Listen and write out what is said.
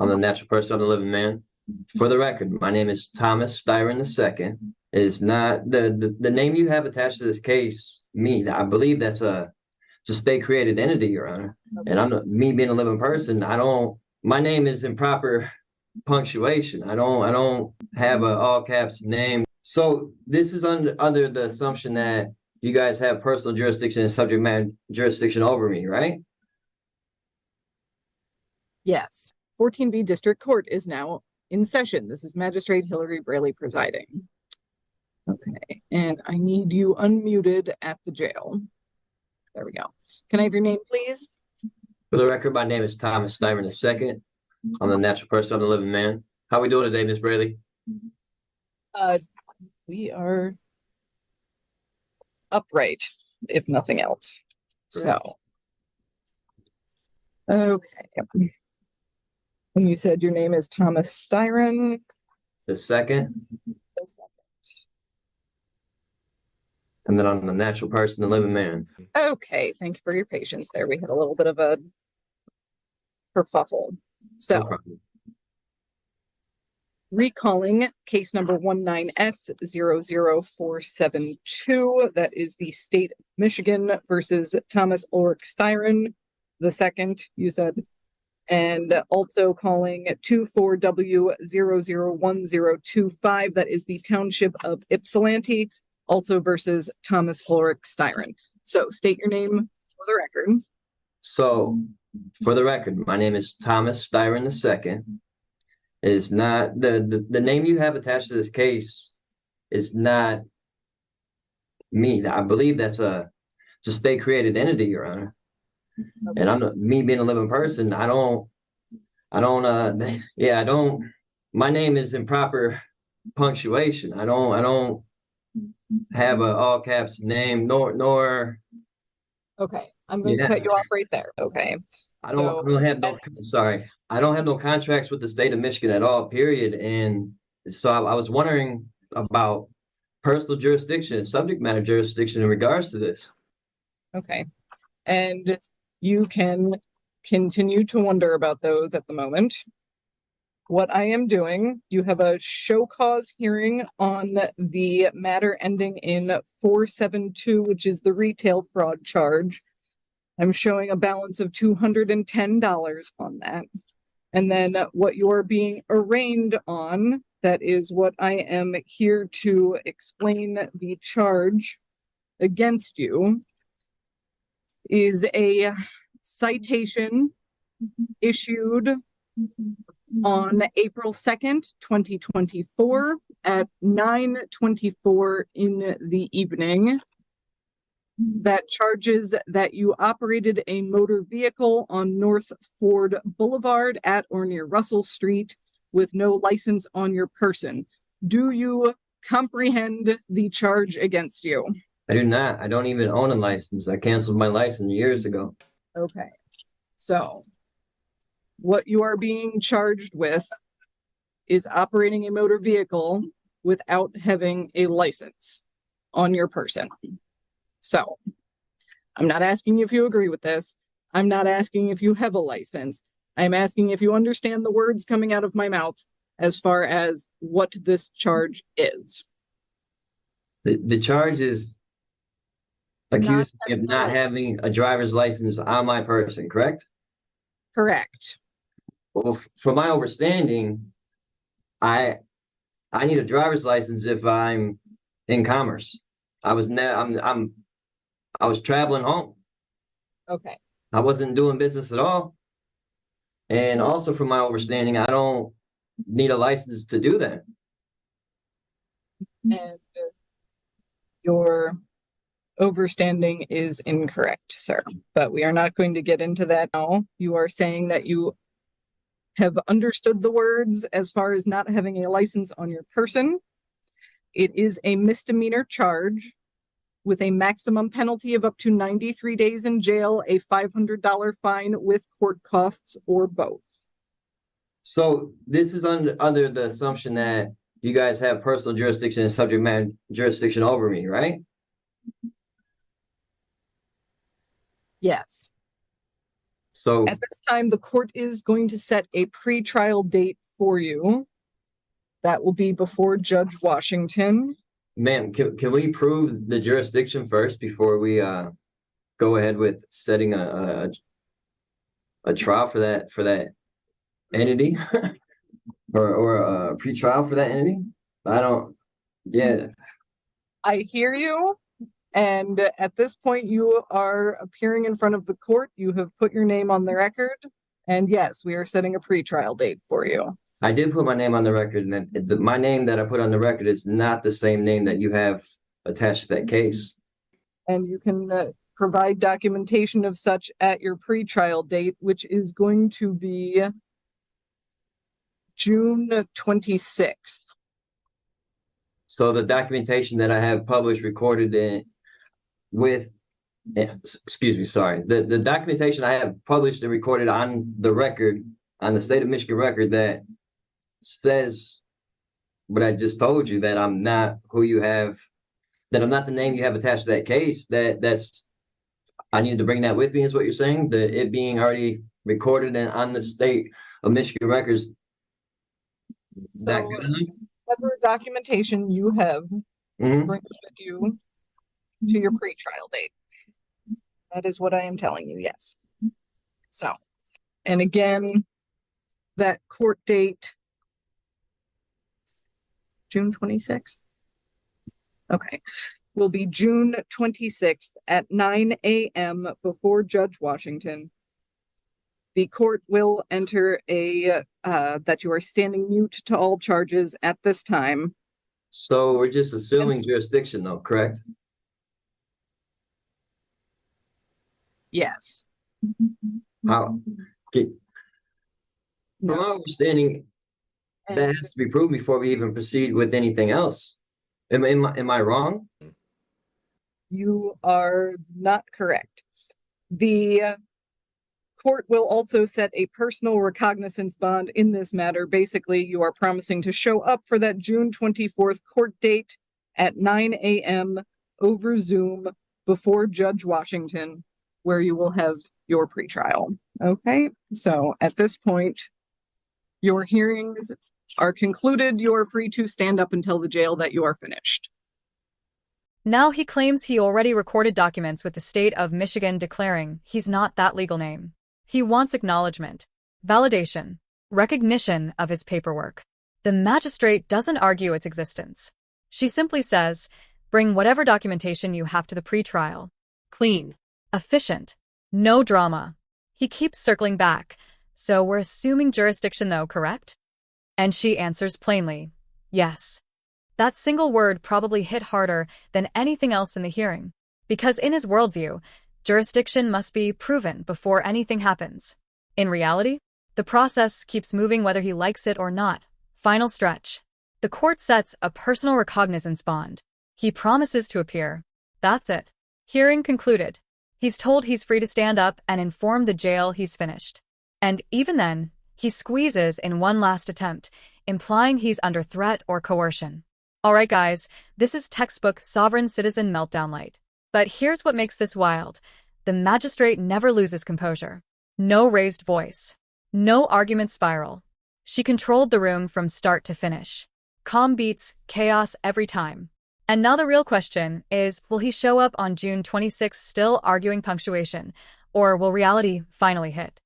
I'm the natural person of the living man. For the record, my name is Thomas Styron II. It is not the name you have attached to this case. I believe that's a state created entity, Your Honor. And me being a living person. My name is in proper punctuation. I don't have a all caps name. So this is under the assumption that you guys have personal jurisdiction and subject matter jurisdiction over me, right? Yes. 14B District Court is now in session. This is Magistrate Hillary Braley presiding. Okay, and I need you unmuted at the jail. There we go. Can I have your name, please? For the record, my name is Thomas Styron II. I'm the natural person of the living man. How we doing today, Miss Braley? We are upright, if nothing else. So, okay. And you said your name is Thomas Styron. The second. And then I'm the natural person, the living man. Okay, thank you for your patience there. We had a little bit of a kerfuffle. So, No problem. Recalling case number 19S00472, that is the state of Michigan versus Thomas Ulrich Styron, the second, you said, and also calling 24W001025, that is the township of Ypsilanti, also versus Thomas Ulrich Styron. So state your name for the record. So, for the record, my name is Thomas Styron II. It is not the name you have attached to this case is not me. I believe that's a state created entity, Your Honor. Okay. And me being a living person. My name is in proper punctuation. I don't have a all caps name nor. Okay, I'm going to cut you off right there. Okay. I don't have no contracts with the state of Michigan at all, period. And so I was wondering about personal jurisdiction, subject matter jurisdiction in regards to this. Okay. And you can continue to wonder about those at the moment. What I am doing, you have a show cause hearing on the matter ending in 472, which is the retail fraud charge. I'm showing a balance of $210 on that. And then what you're being arraigned on, that is what I am here to explain the charge against you, is a citation issued on April 2nd, 2024 at 9:24 in the evening. That charges that you operated a motor vehicle on North Ford Boulevard at or near Russell Street with no license on your person. Do you comprehend the charge against you? I do not. I don't even own a license. I canceled my license years ago. Okay. So, what you are being charged with is operating a motor vehicle without having a license on your person. So, I'm not asking if you agree with this. I'm not asking if you have a license. I'm asking if you understand the words coming out of my mouth as far as what this charge is. The charge is accused of not having a driver's license on my person, correct? Correct. Well, from my understanding, I need a driver's license if I'm in commerce. I was traveling home. Okay. I wasn't doing business at all. And also from my understanding, I don't need a license to do that. And your overstanding is incorrect, sir. But we are not going to get into that now. You are saying that you have understood the words as far as not having a license on your person. It is a misdemeanor charge with a maximum penalty of up to 93 days in jail, a $500 fine with court costs, or both. So this is under the assumption that you guys have personal jurisdiction and subject matter jurisdiction over me, right? Yes. So, At this time, the court is going to set a pre-trial date for you. That will be before Judge Washington. ma'am, can we prove the jurisdiction first before we go ahead with setting a trial for that entity or a pre-trial for that entity? I don't. Yeah. I hear you. And at this point, you are appearing in front of the court. You have put your name on the record. And yes, we are setting a pre-trial date for you. I did put my name on the record, and my name that I put on the record is not the same name that you have attached to that case. And you can provide documentation of such at your pre-trial date, which is going to be June 26th. So the documentation that I have published, recorded in with, excuse me, sorry, the documentation I have published and recorded on the record, on the state of Michigan record, that says what I just told you, that I'm not who you have, that I'm not the name you have attached to that case. That's I need to bring that with me, is what you're saying? It being already recorded and on the state of Michigan records. Is that good enough? Whatever documentation you have, bring it with you to your pre-trial date. That is what I am telling you, yes. So, and again, that court date, June 26th? Okay, will be June 26th at 9 a.m. before Judge Washington. The court will enter that you are standing mute to all charges at this time. So we're just assuming jurisdiction, though, correct? Yes. How? From my understanding, that has to be proved before we even proceed with anything else. Am I wrong? You are not correct. The court will also set a personal recognizance bond in this matter. Basically, you are promising to show up for that June 24th court date at 9 a.m. over Zoom before Judge Washington, where you will have your pretrial. Okay, so at this point, your hearings are concluded. You are free to stand up and tell the jail that you are finished. Now he claims he already recorded documents with the state of Michigan declaring he's not that legal name. He wants acknowledgement, validation, recognition of his paperwork. The magistrate doesn't argue its existence. She simply says, bring whatever documentation you have to the pretrial. Clean. Efficient. No drama. He keeps circling back. So we're assuming jurisdiction though, correct? And she answers plainly, yes. That single word probably hit harder than anything else in the hearing, because in his worldview, jurisdiction must be proven before anything happens. In reality, the process keeps moving whether he likes it or not. Final stretch. The court sets a personal recognizance bond. He promises to appear. That's it. Hearing concluded. He's told he's free to stand up and inform the jail he's finished. And even then, he squeezes in one last attempt, implying he's under threat or coercion. Alright guys, this is textbook sovereign citizen meltdown light. But here's what makes this wild. The magistrate never loses composure. No raised voice. No argument spiral. She controlled the room from start to finish. Calm beats chaos every time. And now the real question is, will he show up on June 26 still arguing punctuation, or will reality finally hit?